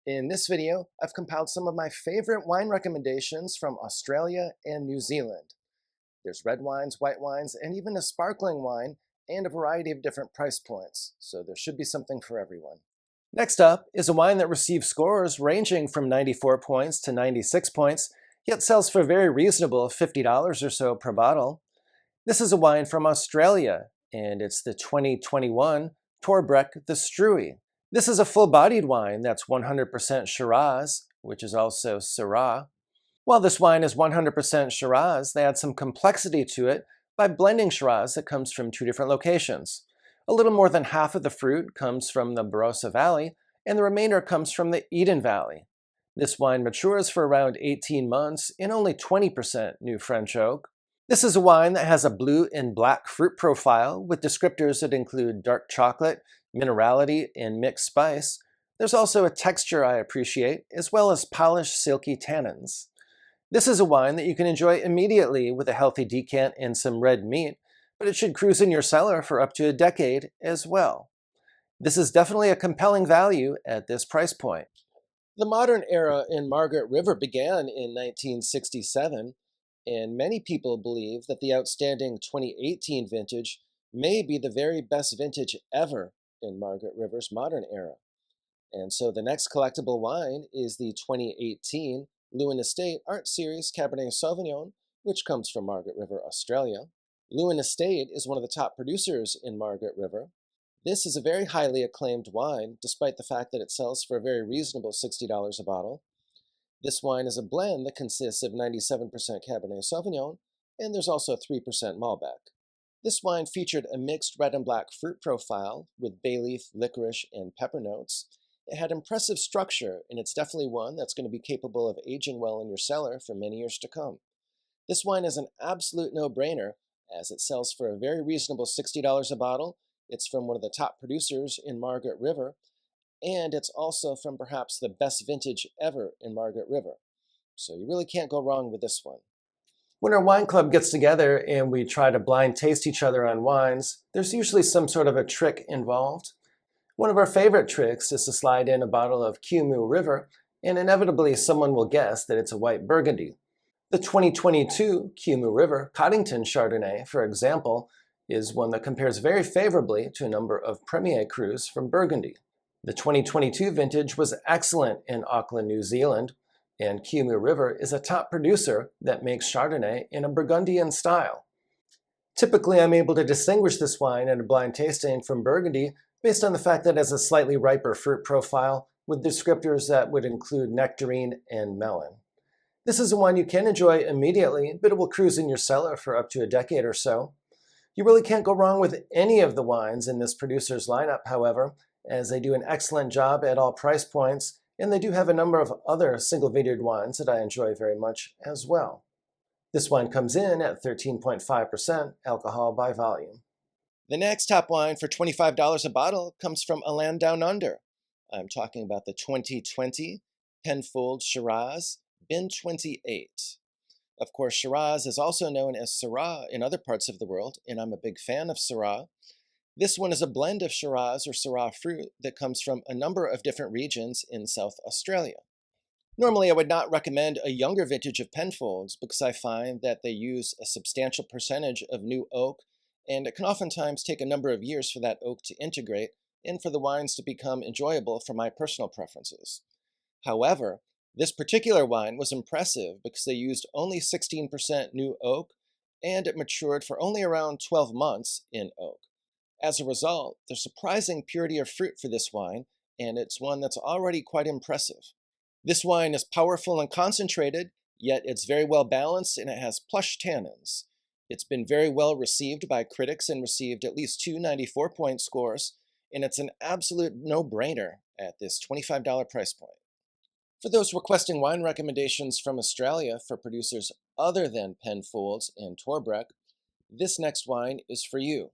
In this video, I've compiled some of my favorite wine recommendations from Australia and New Zealand. There's red wines, white wines, and even a sparkling wine, and a variety of different price points, so there should be something for everyone. Next up is a wine that receives scores ranging from 94 points to 96 points, yet sells for very reasonable $50 or so per bottle. This is a wine from Australia, and it's the 2021 Torbreck The Struie. This is a full-bodied wine that's 100% Shiraz, which is also Syrah. While this wine is 100% Shiraz, they add some complexity to it by blending Shiraz that comes from two different locations. A little more than half of the fruit comes from the Barossa Valley, and the remainder comes from the Eden Valley. This wine matures for around 18 months in only 20% new French oak. This is a wine that has a blue and black fruit profile with descriptors that include dark chocolate, minerality, and mixed spice. There's also a texture I appreciate, as well as polished, silky tannins. This is a wine that you can enjoy immediately with a healthy decant and some red meat, but it should cruise in your cellar for up to a decade as well. This is definitely a compelling value at this price point. The modern era in Margaret River began in 1967, and many people believe that the outstanding 2018 vintage may be the very best vintage ever in Margaret River's modern era. And so the next collectible wine is the 2018 Leeuwin Estate Art Series Cabernet Sauvignon, which comes from Margaret River, Australia. Leeuwin Estate is one of the top producers in Margaret River. This is a very highly acclaimed wine, despite the fact that it sells for a very reasonable $60 a bottle. This wine is a blend that consists of 97% Cabernet Sauvignon, and there's also 3% Malbec. This wine featured a mixed red and black fruit profile with bay leaf, licorice, and pepper notes. It had impressive structure, and it's definitely one that's going to be capable of aging well in your cellar for many years to come. This wine is an absolute no-brainer, as it sells for a very reasonable $60 a bottle. It's from one of the top producers in Margaret River, and it's also from perhaps the best vintage ever in Margaret River. So you really can't go wrong with this one. When our wine club gets together and we try to blind taste each other on wines, there's usually some sort of a trick involved. One of our favorite tricks is to slide in a bottle of Kumeu River, and inevitably someone will guess that it's a white Burgundy. The 2022 Kumeu River Coddington Chardonnay, for example, is one that compares very favorably to a number of Premier Crus from Burgundy. The 2022 vintage was excellent in Auckland, New Zealand, and Kumeu River is a top producer that makes Chardonnay in a Burgundian style. Typically, I'm able to distinguish this wine at a blind tasting from Burgundy based on the fact that it has a slightly riper fruit profile with descriptors that would include nectarine and melon. This is a wine you can enjoy immediately, but it will cruise in your cellar for up to a decade or so. You really can't go wrong with any of the wines in this producer's lineup, however, as they do an excellent job at all price points, and they do have a number of other single vineyard wines that I enjoy very much as well. This wine comes in at 13.5% alcohol by volume. The next top wine for $25 a bottle comes from a land down under. I'm talking about the 2020 Penfolds Shiraz Bin 28. Of course, Shiraz is also known as Syrah in other parts of the world, and I'm a big fan of Syrah. This one is a blend of Shiraz or Syrah fruit that comes from a number of different regions in South Australia. Normally, I would not recommend a younger vintage of Penfolds because I find that they use a substantial percentage of new oak, and it can oftentimes take a number of years for that oak to integrate and for the wines to become enjoyable for my personal preferences. However, this particular wine was impressive because they used only 16% new oak, and it matured for only around 12 months in oak. As a result, there's surprising purity of fruit for this wine, and it's one that's already quite impressive. This wine is powerful and concentrated, yet it's very well balanced and it has plush tannins. It's been very well received by critics and received at least 2 94-point scores, and it's an absolute no-brainer at this $25 price point. For those requesting wine recommendations from Australia for producers other than Penfolds and Torbreck, this next wine is for you.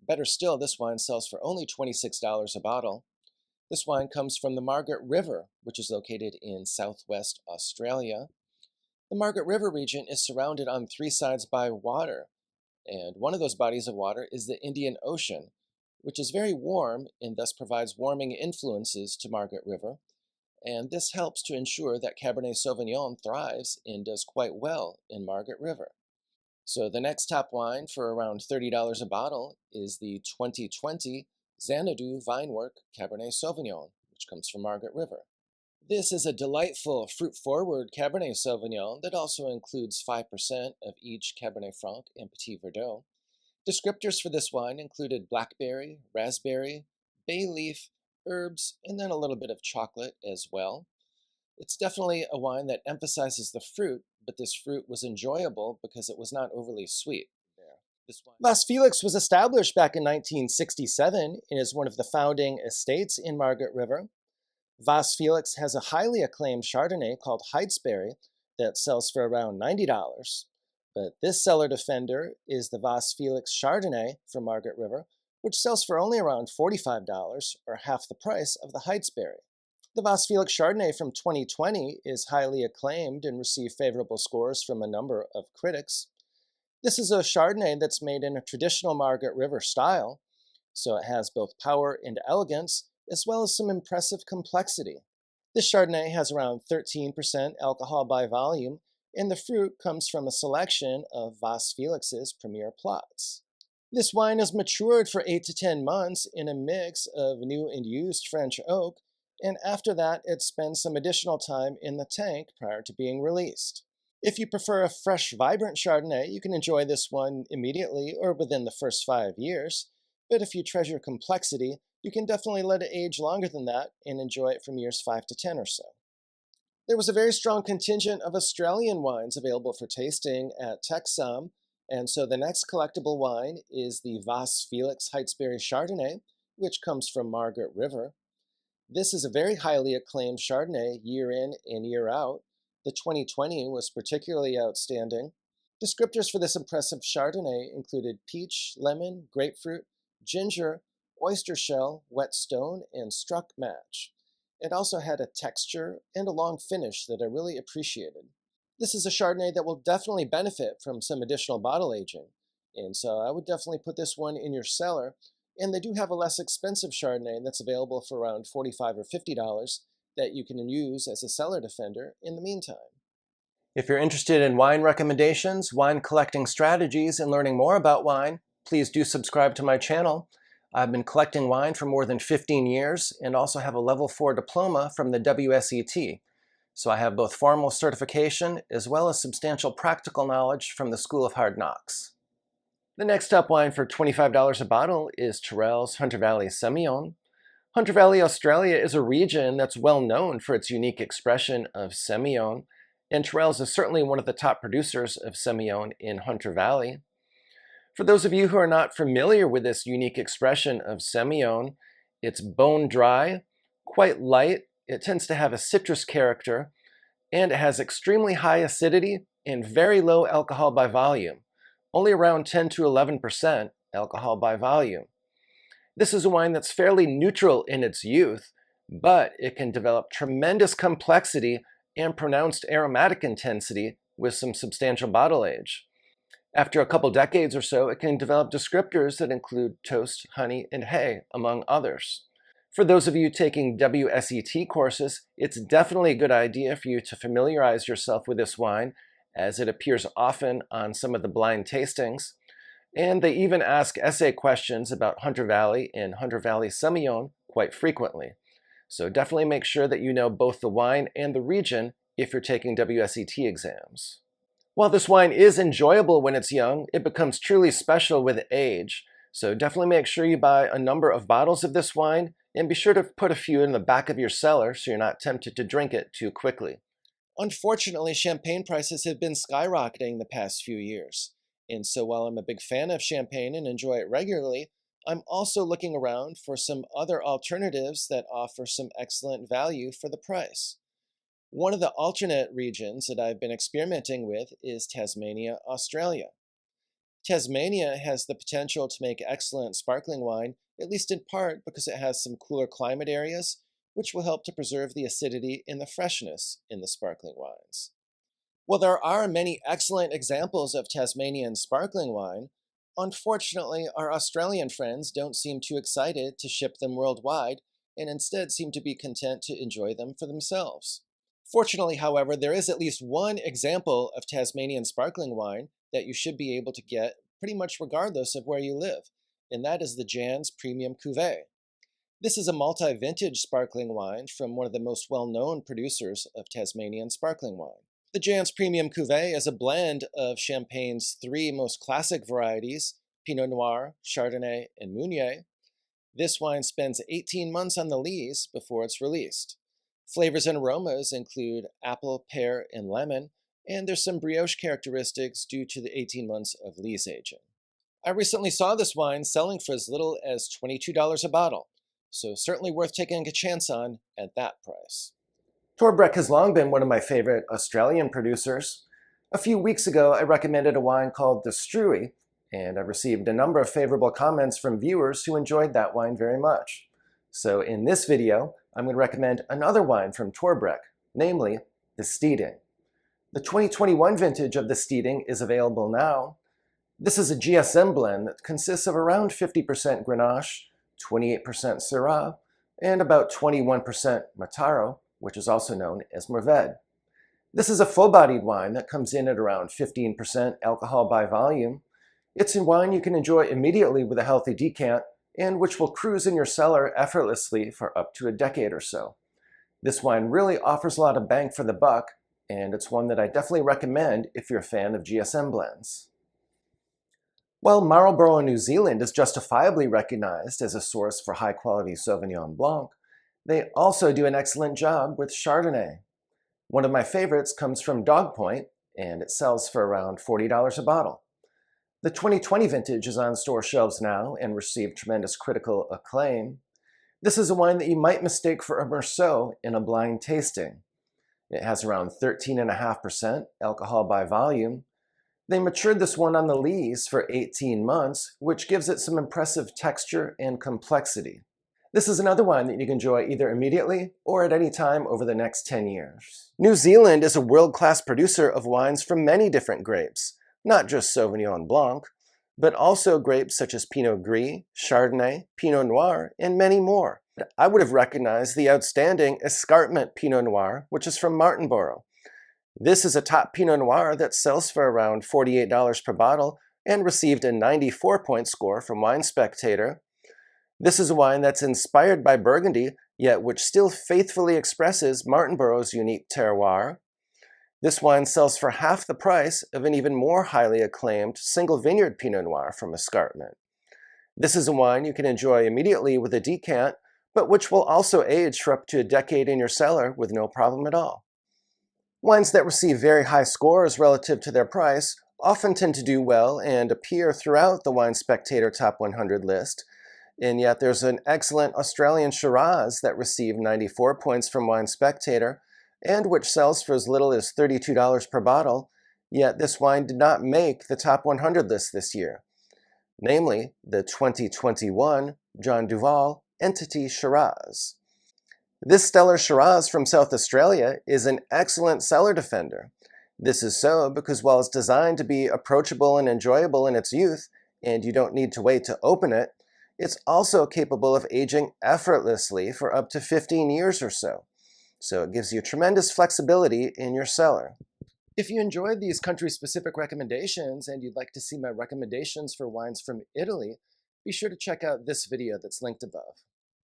Better still, this wine sells for only $26 a bottle. This wine comes from the Margaret River, which is located in southwest Australia. The Margaret River region is surrounded on 3 sides by water, and one of those bodies of water is the Indian Ocean, which is very warm and thus provides warming influences to Margaret River. and this helps to ensure that Cabernet Sauvignon thrives and does quite well in Margaret River. So the next top wine for around $30 a bottle is the 2020 Xanadu Vinework Cabernet Sauvignon, which comes from Margaret River. This is a delightful, fruit-forward Cabernet Sauvignon that also includes 5% of each Cabernet Franc and Petit Verdot. Descriptors for this wine included blackberry, raspberry, bay leaf, herbs, and then a little bit of chocolate as well. It's definitely a wine that emphasizes the fruit, but this fruit was enjoyable because it was not overly sweet. Vasse Felix was established back in 1967 and is one of the founding estates in Margaret River. Vasse Felix has a highly acclaimed Chardonnay called Heytesbury that sells for around $90. But this cellar defender is the Vasse Felix Chardonnay from Margaret River, which sells for only around $45, or half the price of the Heytesbury. The Vasse Felix Chardonnay from 2020 is highly acclaimed and received favorable scores from a number of critics. This is a Chardonnay that's made in a traditional Margaret River style, so it has both power and elegance, as well as some impressive complexity. This Chardonnay has around 13% alcohol by volume, and the fruit comes from a selection of Vasse Felix's premier plots. This wine is matured for 8 to 10 months in a mix of new and used French oak, and after that it spends some additional time in the tank prior to being released. If you prefer a fresh, vibrant Chardonnay, you can enjoy this one immediately or within the first 5 years, but if you treasure complexity, you can definitely let it age longer than that and enjoy it from years 5 to 10 or so. There was a very strong contingent of Australian wines available for tasting at Somm, and so the next collectible wine is the Vasse Felix Heytesbury Chardonnay, which comes from Margaret River. This is a very highly acclaimed Chardonnay year in and year out. The 2020 was particularly outstanding. Descriptors for this impressive Chardonnay included peach, lemon, grapefruit, ginger, oyster shell, whetstone, and struck match. It also had a texture and a long finish that I really appreciated. This is a Chardonnay that will definitely benefit from some additional bottle aging, and so I would definitely put this one in your cellar. And they do have a less expensive Chardonnay that's available for around $45 or $50 that you can use as a cellar defender in the meantime. If you're interested in wine recommendations, wine collecting strategies, and learning more about wine, please do subscribe to my channel. I've been collecting wine for more than 15 years and also have a level 4 diploma from the WSET. So I have both formal certification as well as substantial practical knowledge from the School of Hard Knocks. The next top wine for $25 a bottle is Tyrell's Hunter Valley Semillon. Hunter Valley, Australia is a region that's well known for its unique expression of Semillon, and Tyrell's is certainly one of the top producers of Semillon in Hunter Valley. For those of you who are not familiar with this unique expression of Semillon, it's bone dry, quite light, it tends to have a citrus character, and it has extremely high acidity and very low alcohol by volume, only around 10 to 11% alcohol by volume. This is a wine that's fairly neutral in its youth, but it can develop tremendous complexity and pronounced aromatic intensity with some substantial bottle age. After a couple decades or so, it can develop descriptors that include toast, honey, and hay, among others. For those of you taking WSET courses, it's definitely a good idea for you to familiarize yourself with this wine, as it appears often on some of the blind tastings. And they even ask essay questions about Hunter Valley and Hunter Valley Semillon quite frequently. So definitely make sure that you know both the wine and the region if you're taking WSET exams. While this wine is enjoyable when it's young, it becomes truly special with age. So definitely make sure you buy a number of bottles of this wine and be sure to put a few in the back of your cellar so you're not tempted to drink it too quickly. Unfortunately, champagne prices have been skyrocketing the past few years. And so while I'm a big fan of champagne and enjoy it regularly, I'm also looking around for some other alternatives that offer some excellent value for the price. One of the alternate regions that I've been experimenting with is Tasmania, Australia. Tasmania has the potential to make excellent sparkling wine, at least in part because it has some cooler climate areas, which will help to preserve the acidity and the freshness in the sparkling wines. While there are many excellent examples of Tasmanian sparkling wine, unfortunately our Australian friends don't seem too excited to ship them worldwide and instead seem to be content to enjoy them for themselves. Fortunately, however, there is at least one example of Tasmanian sparkling wine that you should be able to get pretty much regardless of where you live, and that is the Jansz Premium Cuvee. This is a multi-vintage sparkling wine from one of the most well-known producers of Tasmanian sparkling wine. The Jansz Premium Cuvée is a blend of Champagne's three most classic varieties, Pinot Noir, Chardonnay, and Meunier. This wine spends 18 months on the lees before it's released. Flavors and aromas include apple, pear, and lemon, and there's some brioche characteristics due to the 18 months of lees aging. I recently saw this wine selling for as little as $22 a bottle, so certainly worth taking a chance on at that price. Torbreck has long been one of my favorite Australian producers. A few weeks ago, I recommended a wine called The Struie, and I received a number of favorable comments from viewers who enjoyed that wine very much. So in this video, I'm going to recommend another wine from Torbreck, namely the Steading. The 2021 vintage of the Steading is available now. This is a GSM blend that consists of around 50% Grenache, 28% Syrah, and about 21% Mataro, which is also known as Mourvèdre. This is a full-bodied wine that comes in at around 15% alcohol by volume. It's a wine you can enjoy immediately with a healthy decant, and which will cruise in your cellar effortlessly for up to a decade or so. This wine really offers a lot of bang for the buck, and it's one that I definitely recommend if you're a fan of GSM blends. While Marlborough, New Zealand is justifiably recognized as a source for high-quality Sauvignon Blanc, they also do an excellent job with Chardonnay. One of my favorites comes from Dog Point, and it sells for around $40 a bottle. The 2020 vintage is on store shelves now and received tremendous critical acclaim. This is a wine that you might mistake for a Merceau in a blind tasting. It has around 13.5% alcohol by volume. They matured this one on the lees for 18 months, which gives it some impressive texture and complexity. This is another wine that you can enjoy either immediately or at any time over the next 10 years. New Zealand is a world-class producer of wines from many different grapes, not just Sauvignon Blanc, but also grapes such as Pinot Gris, Chardonnay, Pinot Noir, and many more. I would have recognized the outstanding Escarpment Pinot Noir, which is from Martinborough. This is a top Pinot Noir that sells for around $48 per bottle and received a 94-point score from Wine Spectator. This is a wine that's inspired by Burgundy, yet which still faithfully expresses Martinborough's unique terroir. This wine sells for half the price of an even more highly acclaimed single vineyard Pinot Noir from Escarpment. This is a wine you can enjoy immediately with a decant, but which will also age for up to a decade in your cellar with no problem at all. Wines that receive very high scores relative to their price often tend to do well and appear throughout the Wine Spectator Top 100 list, and yet there's an excellent Australian Shiraz that received 94 points from Wine Spectator and which sells for as little as $32 per bottle, yet this wine did not make the Top 100 list this year, namely the 2021 John Duval Entity Shiraz. This stellar Shiraz from South Australia is an excellent cellar defender. This is so because while it's designed to be approachable and enjoyable in its youth, and you don't need to wait to open it, it's also capable of aging effortlessly for up to 15 years or so. So it gives you tremendous flexibility in your cellar. If you enjoyed these country-specific recommendations and you'd like to see my recommendations for wines from Italy, be sure to check out this video that's linked above.